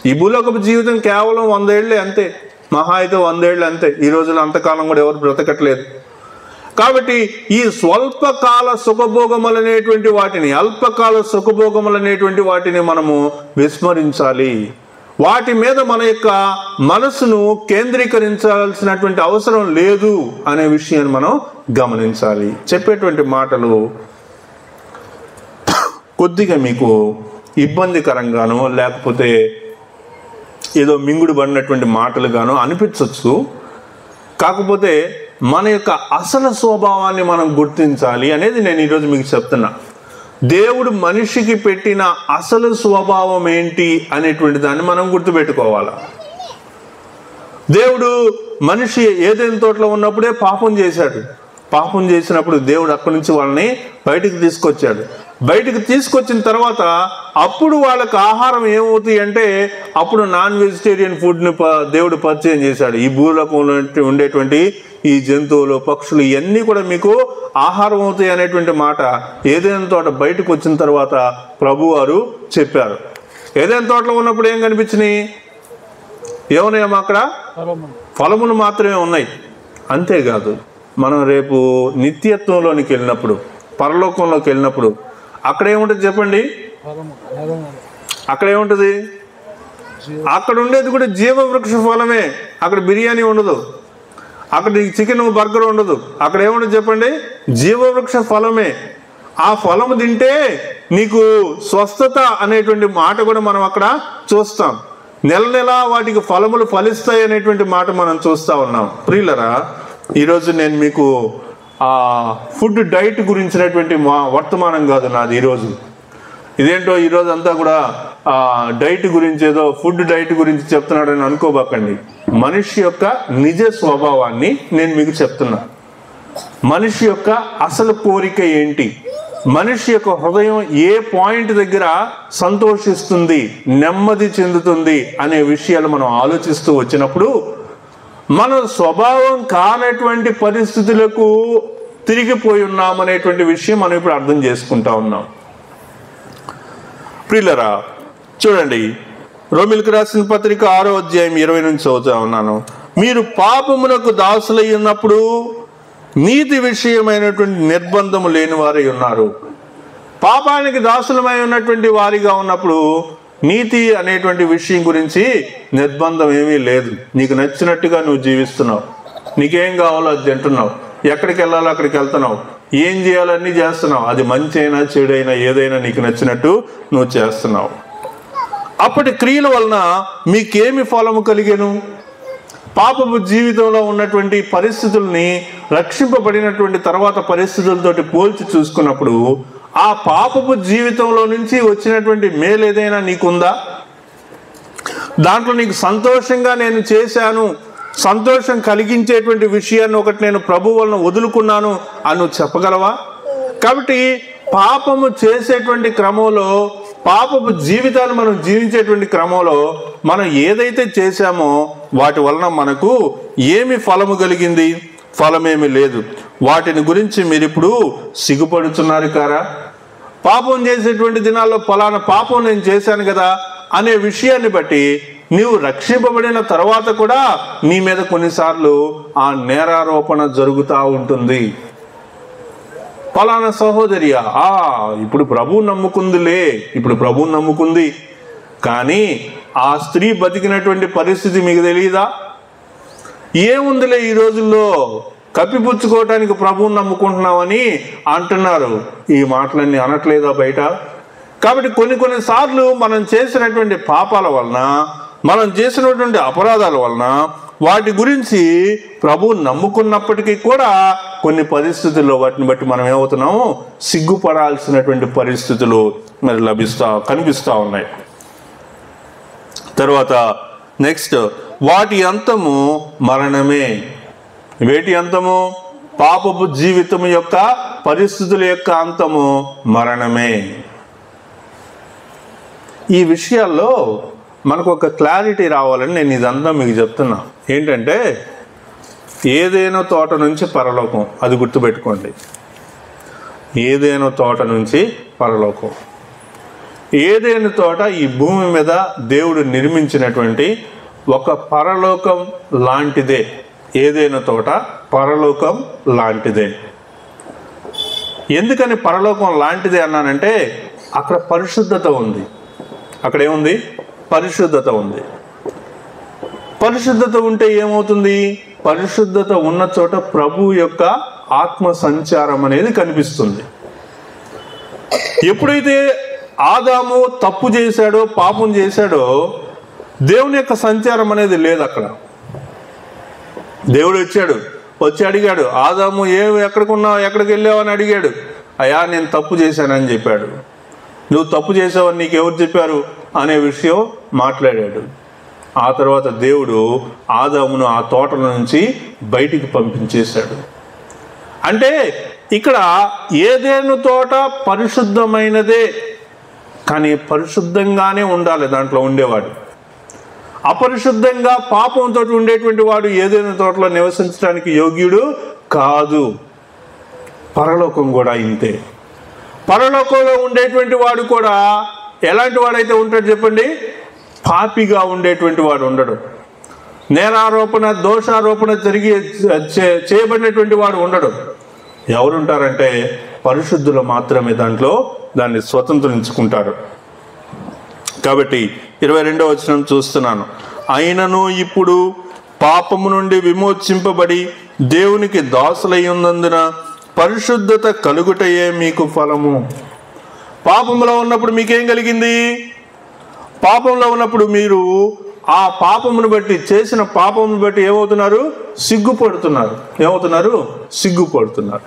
ఈ భూలోకపు జీవితం కేవలం 100 ఏళ్ళే అంతే, మహా అయితే 100 ఏళ్ళు అంతే. ఈ రోజుల్లో అంతకాలం కూడా ఎవరు బ్రతకట్లేదు. కాబట్టి ఈ స్వల్పకాల సుఖభోగములనేటువంటి వాటిని, అల్పకాల సుఖభోగములనేటువంటి వాటిని మనము విస్మరించాలి. వాటి మీద మన యొక్క మనసును కేంద్రీకరించాల్సినటువంటి అవసరం లేదు అనే విషయాన్ని మనం గమనించాలి. చెప్పేటువంటి మాటలు కొద్దిగా మీకు ఇబ్బందికరంగానో లేకపోతే ఏదో మింగుడు పడినటువంటి మాటలుగానో అనిపించవచ్చు. కాకపోతే మన యొక్క అసలు స్వభావాన్ని మనం గుర్తించాలి అనేది నేను ఈరోజు మీకు చెప్తున్నా. దేవుడు మనిషికి పెట్టిన అసలు స్వభావం ఏంటి అనేటువంటి దాన్ని మనం గుర్తుపెట్టుకోవాలి. దేవుడు మనిషి ఏదైనా తోటలో ఉన్నప్పుడే పాపం చేశాడు. పాపం చేసినప్పుడు దేవుడు అక్కడి నుంచి వాళ్ళని బయటికి తీసుకొచ్చాడు. బయటికి తీసుకొచ్చిన తర్వాత అప్పుడు వాళ్ళకి ఆహారం ఏమవుతాయి అంటే, అప్పుడు నాన్ వెజిటేరియన్ ఫుడ్ని దేవుడు పరిచయం చేశాడు. ఈ భూలోకంలో ఉండేటువంటి ఈ జంతువులు, పక్షులు ఇవన్నీ కూడా మీకు ఆహారం అవుతాయి అనేటువంటి మాట ఏదైనా తోట బయటకు వచ్చిన తర్వాత ప్రభువారు చెప్పారు. ఏదైనా తోటలో ఉన్నప్పుడు ఏం కనిపించినాయి? ఏమున్నాయమ్మా అక్కడ? ఫలములు మాత్రమే ఉన్నాయి. అంతేకాదు, మనం రేపు నిత్యత్వంలోనికి వెళ్ళినప్పుడు, పరలోకంలోకి వెళ్ళినప్పుడు అక్కడ ఏముంటుంది చెప్పండి? అక్కడ ఏముంటుంది? అక్కడ ఉండేది కూడా జీవవృక్ష ఫలమే. అక్కడ బిర్యానీ ఉండదు, అక్కడ చికెన్ బర్గర్ ఉండదు. అక్కడ ఏముంటుంది చెప్పండి? జీవవృక్ష ఫలమే. ఆ ఫలము తింటే నీకు స్వస్థత అనేటువంటి మాట కూడా మనం అక్కడ చూస్తాం. నెల నెల వాటికి ఫలములు ఫలిస్తాయి అనేటువంటి మాట మనం చూస్తూ ఉన్నాం. ప్రియులరా, ఈరోజు నేను మీకు ఫుడ్ డైట్ గురించినటువంటి వర్తమానం కాదు నాది ఈరోజు. ఇదేంటో ఈరోజు అంతా కూడా డైట్ గురించి, ఏదో ఫుడ్ డైట్ గురించి చెప్తున్నాడని అనుకోబాకండి. మనిషి యొక్క నిజ స్వభావాన్ని నేను మీకు చెప్తున్నా. మనిషి యొక్క అసలు కోరిక ఏంటి, మనిషి యొక్క హృదయం ఏ పాయింట్ దగ్గర సంతోషిస్తుంది, నెమ్మది చెందుతుంది అనే విషయాలు మనం ఆలోచిస్తూ వచ్చినప్పుడు మన స్వభావం కానటువంటి పరిస్థితులకు తిరిగిపోయి ఉన్నామనేటువంటి విషయం మనం ఇప్పుడు అర్థం చేసుకుంటా ఉన్నాం. ప్రియులరా, చూడండి, రోమిలకు రాసిన పత్రిక 6వ అధ్యాయం 20 నుంచి చదువుతా ఉన్నాను. మీరు పాపమునకు దాసులై ఉన్నప్పుడు నీతి విషయమైనటువంటి నిర్బంధము లేని వారై ఉన్నారు. పాపానికి దాసులమై ఉన్నటువంటి వారిగా ఉన్నప్పుడు నీతి అనేటువంటి విషయం గురించి నిర్బంధం ఏమీ లేదు. నీకు నచ్చినట్టుగా నువ్వు జీవిస్తున్నావు, నీకేం కావాలో అది తింటున్నావు, ఎక్కడికి వెళ్ళాలో అక్కడికి వెళ్తున్నావు, ఏం చేయాలన్నీ చేస్తున్నావు. అది మంచి అయినా చెడైనా ఏదైనా నీకు నచ్చినట్టు నువ్వు చేస్తున్నావు. అప్పటి క్రియల వలన మీకేమి ఫలము కలిగెను? పాపపు జీవితంలో ఉన్నటువంటి పరిస్థితుల్ని రక్షింపబడినటువంటి తర్వాత పరిస్థితులతోటి పోల్చి చూసుకున్నప్పుడు ఆ పాపపు జీవితంలో నుంచి వచ్చినటువంటి మేలు ఏదైనా నీకుందా? దాంట్లో నీకు సంతోషంగా నేను చేశాను, సంతోషం కలిగించేటువంటి విషయాన్ని ఒకటి నేను ప్రభు వలన వదులుకున్నాను అని నువ్వు చెప్పగలవా? కాబట్టి పాపము చేసేటువంటి క్రమంలో, పాపపు జీవితాన్ని మనం జీవించేటువంటి క్రమంలో మనం ఏదైతే చేశామో వాటి వలన మనకు ఏమి ఫలము కలిగింది? ఫలమేమి లేదు. వాటిని గురించి మీరు ఇప్పుడు సిగ్గుపడుతున్నారు కారా? పాపం చేసేటువంటి దినాల్లో ఫలానా పాపం నేను చేశాను కదా అనే విషయాన్ని బట్టి నీవు రక్షింపబడిన తర్వాత కూడా నీ మీద కొన్నిసార్లు ఆ నేరారోపణ జరుగుతూ ఉంటుంది. ఫలానా సహోదరియా, ఇప్పుడు ప్రభువు నమ్ముకుందిలే, ఇప్పుడు ప్రభువు నమ్ముకుంది, కానీ ఆ స్త్రీ బతికినటువంటి పరిస్థితి మీకు తెలియదా? ఏముందిలే ఈ రోజుల్లో, కప్పిపుచ్చుకోవటానికి ప్రభువుని నమ్ముకుంటున్నామని అంటున్నారు. ఈ మాటలన్నీ అనట్లేదా బయట? కాబట్టి కొన్నిసార్లు మనం చేసినటువంటి పాపాల వలన, మనం చేసినటువంటి అపరాధాల వలన, వాటి గురించి ప్రభువు నమ్ముకున్నప్పటికీ కూడా కొన్ని పరిస్థితుల్లో వాటిని బట్టి మనం ఏమవుతున్నాము? సిగ్గుపడాల్సినటువంటి పరిస్థితులు మరి కనిపిస్తూ ఉన్నాయి. తర్వాత నెక్స్ట్, వాటి అంతము మరణమే. వేటి అంతము? పాపపు జీవితం యొక్క పరిస్థితుల యొక్క అంతము మరణమే. ఈ విషయాల్లో మనకు ఒక క్లారిటీ రావాలని నేను ఇదంతా మీకు చెప్తున్నా. ఏంటంటే, ఏదైనా తోట నుంచి పరలోకం, అది గుర్తుపెట్టుకోండి. ఏదైనా తోట నుంచి పరలోకం. ఏదైనా తోట ఈ భూమి మీద దేవుడు నిర్మించినటువంటి ఒక పరలోకం లాంటిదే. ఏదైనా తోట పరలోకం లాంటిదే. ఎందుకని పరలోకం లాంటిదే అన్నానంటే, అక్కడ పరిశుద్ధత ఉంది. అక్కడ ఏముంది? పరిశుద్ధత ఉంది. పరిశుద్ధత ఉంటే ఏమవుతుంది? పరిశుద్ధత ఉన్న చోట ప్రభు యొక్క ఆత్మ సంచారం అనేది కనిపిస్తుంది. ఎప్పుడైతే ఆదాము తప్పు చేశాడో, పాపం చేశాడో, దేవుని యొక్క సంచారం అనేది లేదు అక్కడ. దేవుడు వచ్చి అడిగాడు, ఆదాము ఎక్కడికున్నావు, ఎక్కడికి వెళ్ళావు అని అడిగాడు. అయ్యా, నేను తప్పు చేశానని చెప్పాడు. నువ్వు తప్పు చేసావని నీకు ఎవరు చెప్పారు అనే విషయం మాట్లాడాడు. ఆ తర్వాత దేవుడు ఆదామును ఆ తోటల నుంచి బయటికి పంపించేశాడు. అంటే ఇక్కడ ఏదేను తోట పరిశుద్ధమైనదే, కానీ పరిశుద్ధంగానే ఉండాలి దాంట్లో ఉండేవాడు. అపరిశుద్ధంగా పాపంతో ఉండేటువంటి వాడు ఏదైనా తోటలో నివసించడానికి యోగ్యుడు కాదు. పరలోకం కూడా ఇంతే. పరలోకంలో ఉండేటువంటి వాడు కూడా ఎలాంటి వాడైతే ఉంటాడు చెప్పండి? పాపిగా ఉండేటువంటి వాడు ఉండడు. నేరారోపణ, దోషారోపణ చేయబడినటువంటి వాడు ఉండడు. ఎవరుంటారంటే పరిశుద్ధులు మాత్రమే దాన్ని స్వతంత్రించుకుంటారు. కాబట్టి 22వ వచనం చూస్తున్నాను. అయినను ఇప్పుడు పాపము నుండి విమోచింపబడి దేవునికి దాసులై ఉన్నందున పరిశుద్ధత కలుగుటయే మీకు ఫలము. పాపంలో ఉన్నప్పుడు మీకేం కలిగింది? పాపంలో ఉన్నప్పుడు మీరు ఆ పాపమును బట్టి, చేసిన పాపమును బట్టి ఏమవుతున్నారు? సిగ్గుపడుతున్నారు. ఏమవుతున్నారు? సిగ్గుపడుతున్నారు.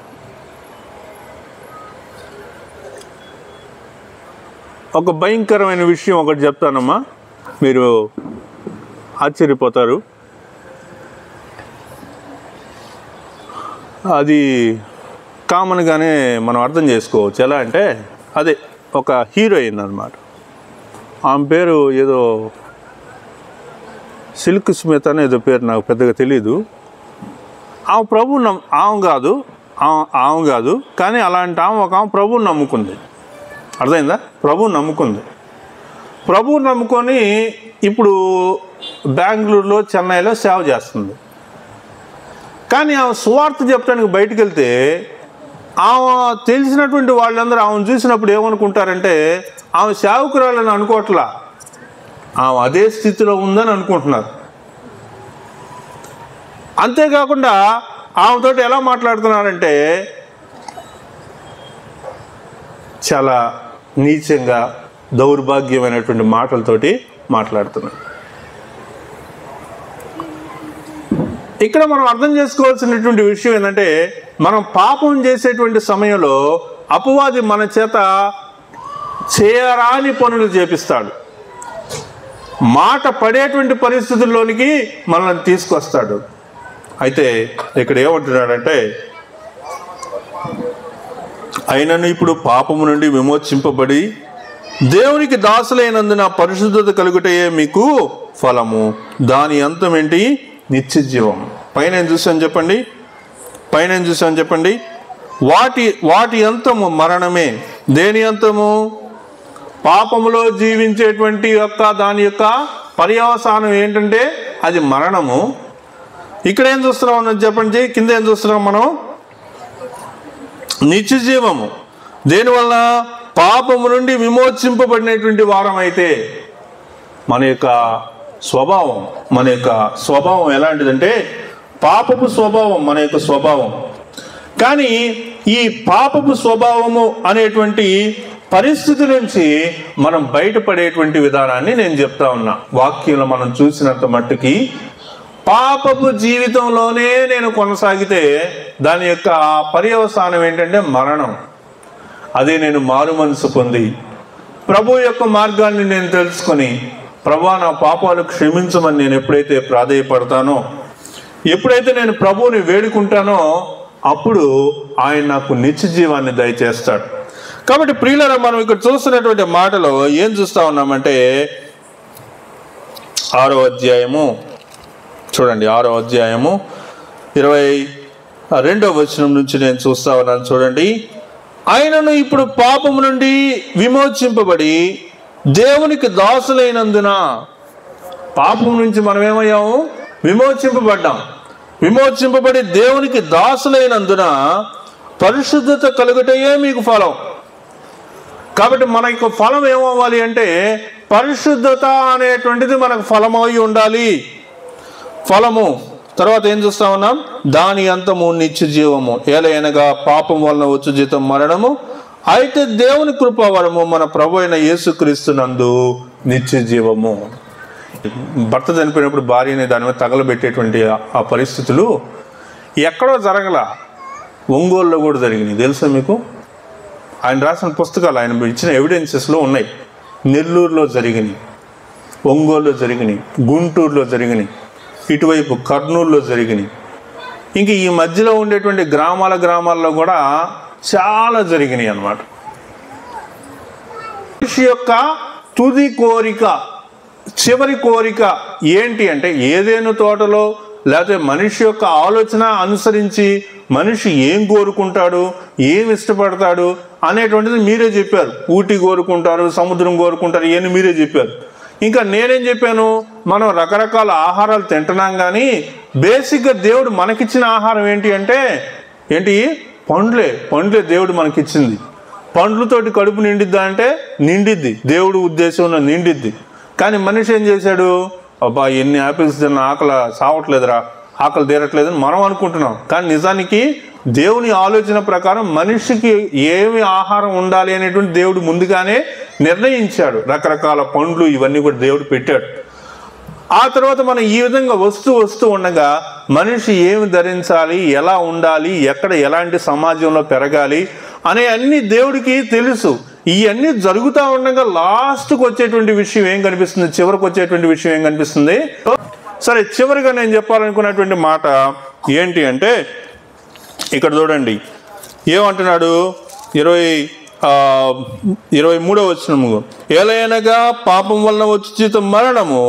ఒక భయంకరమైన విషయం ఒకటి చెప్తానమ్మా, మీరు ఆశ్చర్యపోతారు. అది కామన్గానే మనం అర్థం చేసుకోవచ్చు. ఎలా అంటే, అదే ఒక హీరోయిన్ అన్నమాట. ఆమె పేరు ఏదో సిల్క్ స్మిత్ అని ఏదో పేరు, నాకు పెద్దగా తెలీదు. ఆమె ప్రభువు ఆమె కాదు కానీ అలాంటి ఒక ఆమె ప్రభువుని నమ్ముకుంది. అర్థమైందా? ప్రభువుని నమ్ముకుంది. ప్రభువుని నమ్ముకొని ఇప్పుడు బెంగళూరులో, చెన్నైలో సేవ చేస్తుంది. కానీ ఆమె సువార్త చెప్పడానికి బయటకు వెళ్తే ఆమె తెలిసినటువంటి వాళ్ళందరూ ఆమెను చూసినప్పుడు ఏమనుకుంటారంటే, ఆమె సేవకురాలని అనుకోవట్లా, ఆమె అదే స్థితిలో ఉందని అనుకుంటున్నారు. అంతేకాకుండా ఆమెతోటి ఎలా మాట్లాడుతున్నారంటే, చాలా నీచంగా, దౌర్భాగ్యమైనటువంటి మాటలతోటి మాట్లాడుతున్నారు. ఇక్కడ మనం అర్థం చేసుకోవాల్సినటువంటి విషయం ఏంటంటే, మనం పాపం చేసేటువంటి సమయంలో అపవాది మన చేత చేయరాని పనులు చేపిస్తాడు. మాట పడేటువంటి పరిస్థితుల్లోనికి మనల్ని తీసుకొస్తాడు. అయితే ఇక్కడ ఏమంటున్నాడంటే, అయినను ఇప్పుడు పాపము నుండి విమోచింపబడి దేవునికి దాసులైనందున పరిశుద్ధత కలుగుటయే మీకు ఫలము, దాని అంతం ఏంటి? నిత్య జీవం. పైన చూసాను చెప్పండి. వాటి అంతము మరణమే. దేని అంతము? పాపములో జీవించేటువంటి దాని యొక్క పర్యవసానం ఏంటంటే అది మరణము. ఇక్కడ ఏం చూస్తున్నాం చెప్పండి, కింద ఏం చూస్తున్నాం మనం? నిత్య జీవము. దేనివల్ల? పాపము నుండి విమోచింపబడినటువంటి వారం అయితే మన యొక్క స్వభావం ఎలాంటిదంటే పాపపు స్వభావం మన యొక్క స్వభావం. కానీ ఈ పాపపు స్వభావము అనేటువంటి పరిస్థితి నుంచి మనం బయటపడేటువంటి విధానాన్ని నేను చెప్తా ఉన్నా. వాక్యంలో మనం చూసినంత మట్టుకి పాపపు జీవితంలోనే నేను కొనసాగితే దాని యొక్క పర్యవసానం ఏంటంటే మరణం. అదే నేను మారు మనసు పొంది ప్రభు యొక్క మార్గాన్ని నేను తెలుసుకొని, ప్రభువా నా పాపాలు క్షమించమని నేను ఎప్పుడైతే ప్రాధేయపడతానో, ఎప్పుడైతే నేను ప్రభువుని వేడుకుంటానో, అప్పుడు ఆయన నాకు నిత్య జీవాన్ని దయచేస్తాడు. కాబట్టి ప్రియులారా, మనం ఇక్కడ చూస్తున్నటువంటి మాటలో ఏం చూస్తా ఉన్నామంటే, 6వ అధ్యాయము చూడండి, 6వ అధ్యాయము 22వ వచనం నుంచి నేను చూస్తా ఉన్నాను. చూడండి, ఆయనను ఇప్పుడు పాపము నుండి విమోచింపబడి దేవునికి దాసులైనందున. పాపం నుంచి మనం ఏమయ్యాము? విమోచింపబడి దేవునికి దాసులైనందున పరిశుద్ధత కలుగుటయే మీకు ఫలం. కాబట్టి మన యొక్క ఫలం ఏమవ్వాలి అంటే, పరిశుద్ధత అనేటువంటిది మనకు ఫలమై ఉండాలి. ఫలము తర్వాత ఏం చూస్తా ఉన్నాం? దాని అంతము నిత్య జీవము. ఏలయనగా పాపం వలన వచ్చు జీతం మరణము, అయితే దేవుని కృపావరము మన ప్రభు అయిన యేసుక్రీస్తునందు నిత్య జీవము. భర్త చనిపోయినప్పుడు భార్యని దాని మీద తగలబెట్టేటువంటి ఆ పరిస్థితులు ఎక్కడో జరగల, ఒంగోలులో కూడా జరిగినాయి. తెలుసా మీకు? ఆయన రాసిన పుస్తకాలు, ఆయన ఇచ్చిన ఎవిడెన్సెస్లో ఉన్నాయి. నెల్లూరులో జరిగినాయి, ఒంగోలులో జరిగినాయి, గుంటూరులో జరిగినాయి, ఇటువైపు కర్నూలులో జరిగినాయి. ఇంక ఈ మధ్యలో ఉండేటువంటి గ్రామాల్లో కూడా చాలా జరిగినాయి అన్నమాట. మనిషి యొక్క తుది కోరిక, చివరి కోరిక ఏంటి అంటే, ఏదేను తోటలో లేకపోతే మనిషి యొక్క ఆలోచన అనుసరించి మనిషి ఏం కోరుకుంటాడు, ఏం ఇష్టపడతాడు అనేటువంటిది మీరే చెప్పారు. ఊటీ కోరుకుంటారు, సముద్రం కోరుకుంటారు, ఇవన్నీ మీరే చెప్పారు. ఇంకా నేనేం చెప్పాను? మనం రకరకాల ఆహారాలు తింటున్నాం, కానీ బేసిక్గా దేవుడు మనకిచ్చిన ఆహారం ఏంటి అంటే పండ్లే దేవుడు మనకిచ్చింది. పండ్లతోటి కడుపు నిండిద్దా అంటే నిండిద్ది, దేవుడు ఉద్దేశంలో నిండిద్ది. కానీ మనిషి ఏం చేశాడు? అబ్బా ఎన్ని యాపిల్స్ తిన్నా ఆకలి సావట్లేదురా, ఆకలి తీరట్లేదని మనం అనుకుంటున్నాం. కానీ నిజానికి దేవుని ఆలోచన ప్రకారం మనిషికి ఏమి ఆహారం ఉండాలి అనేటువంటి దేవుడు ముందుగానే నిర్ణయించాడు. రకరకాల పండ్లు ఇవన్నీ కూడా దేవుడు పెట్టాడు. ఆ తర్వాత మనం ఈ విధంగా వస్తూ ఉండగా మనిషి ఏమి ధరించాలి, ఎలా ఉండాలి, ఎక్కడ ఎలాంటి సమాజంలో పెరగాలి అనే అన్ని దేవుడికి తెలుసు. ఇవన్నీ జరుగుతూ ఉండగా లాస్ట్కి వచ్చేటువంటి విషయం ఏం కనిపిస్తుంది, చివరికి వచ్చేటువంటి విషయం ఏం కనిపిస్తుంది? సరే, చివరిగా నేను చెప్పాలనుకున్నటువంటి మాట ఏంటి అంటే, ఇక్కడ చూడండి ఏమంటున్నాడు, 23వ వచనము, ఏలయనగా పాపం వలన వచ్చి మరణము,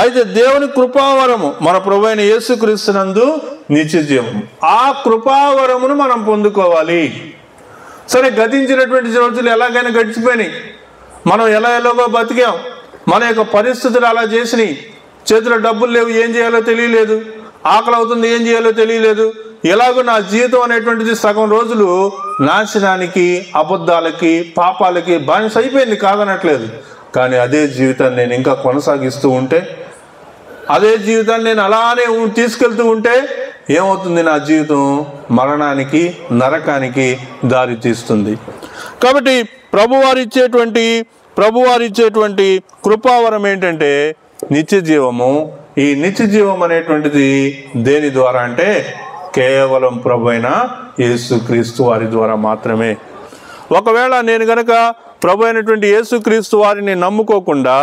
అయితే దేవుని కృపావరము మన ప్రభువైన యేసుక్రీస్తునందు నిత్యజీవం. ఆ కృపావరమును మనం పొందుకోవాలి. సరే, గతించినటువంటి రోజులు ఎలాగైనా గడిచిపోయినాయి, మనం ఎలాగో బతికాం, మన యొక్క పరిస్థితులు అలా చేసినాయి, చేతిలో డబ్బులు లేవు, ఏం చేయాలో తెలియలేదు, ఆకలి అవుతుంది, ఏం చేయాలో తెలియలేదు, ఎలాగో నా జీవితం అనేటువంటిది సగం రోజులు నాశనానికి, అబద్ధాలకి, పాపాలకి బానిస అయిపోయింది, కాదనట్లేదు. కానీ అదే జీవితాన్ని నేను ఇంకా కొనసాగిస్తూ ఉంటే, అదే జీవితాన్ని నేను అలానే తీసుకెళ్తూ ఉంటే ఏమవుతుంది? నా జీవితం మరణానికి, నరకానికి దారి తీస్తుంది. కాబట్టి ప్రభువారు ఇచ్చేటువంటి కృపావరం ఏంటంటే నిత్య జీవము. ఈ నిత్య జీవం అనేటువంటిది దేని ద్వారా అంటే కేవలం ప్రభువైన యేసుక్రీస్తు వారి ద్వారా మాత్రమే. ఒకవేళ నేను గనక ప్రభు అయినటువంటి యేసుక్రీస్తు వారిని నమ్ముకోకుండా,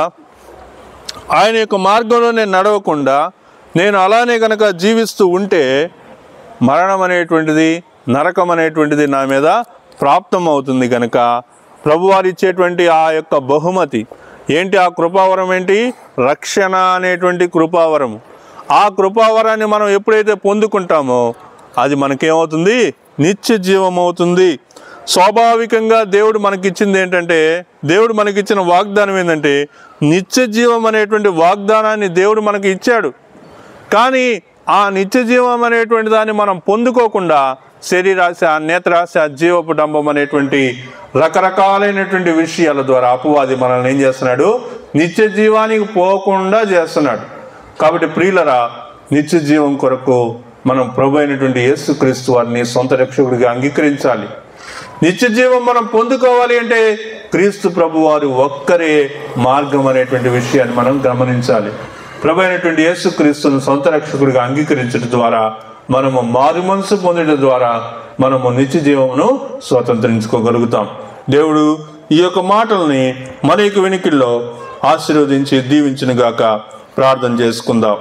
ఆయన యొక్క మార్గంలో నేను నడవకుండా నేను అలానే కనుక జీవిస్తూ ఉంటే మరణం అనేటువంటిది, నరకం అనేటువంటిది నా మీద ప్రాప్తం అవుతుంది. కనుక ప్రభువారు ఇచ్చేటువంటి ఆ యొక్క బహుమతి ఏంటి? ఆ కృపావరం ఏంటి? రక్షణ అనేటువంటి కృపావరము. ఆ కృపావరాన్ని మనం ఎప్పుడైతే పొందుకుంటామో అది మనకేమవుతుంది? నిత్య జీవం అవుతుంది. స్వాభావికంగా దేవుడు మనకిచ్చింది ఏంటంటే, దేవుడు మనకిచ్చిన వాగ్దానం ఏంటంటే నిత్య జీవం అనేటువంటి వాగ్దానాన్ని దేవుడు మనకి ఇచ్చాడు. కానీ ఆ నిత్య జీవం అనేటువంటి దాన్ని మనం పొందుకోకుండా శరీరాశ, నేత్రాశ, జీవపు డంబం అనేటువంటి రకరకాలైనటువంటి విషయాల ద్వారా అపవాది మనల్ని ఏం చేస్తున్నాడు? నిత్య జీవానికి పోకుండా చేస్తున్నాడు. కాబట్టి ప్రియులరా, నిత్య జీవం కొరకు మనం ప్రభు అయినటువంటి యేసుక్రీస్తు వారిని సొంత రక్షకుడిగా అంగీకరించాలి. నిత్య జీవం మనం పొందుకోవాలి అంటే క్రీస్తు ప్రభు వారు ఒక్కరే మార్గం అనేటువంటి విషయాన్ని మనం గమనించాలి. ప్రభు అయినటువంటి యేసుక్రీస్తును సొంత రక్షకుడిగా అంగీకరించడం ద్వారా మనము మారు మనసు పొందడం ద్వారా మనము నిత్య జీవమును స్వతంత్రించుకోగలుగుతాం. దేవుడు ఈ యొక్క మాటల్ని మన యొక్క వెనుకల్లో ఆశీర్వదించి దీవించును గాక. ప్రార్థన చేసుకుందాం.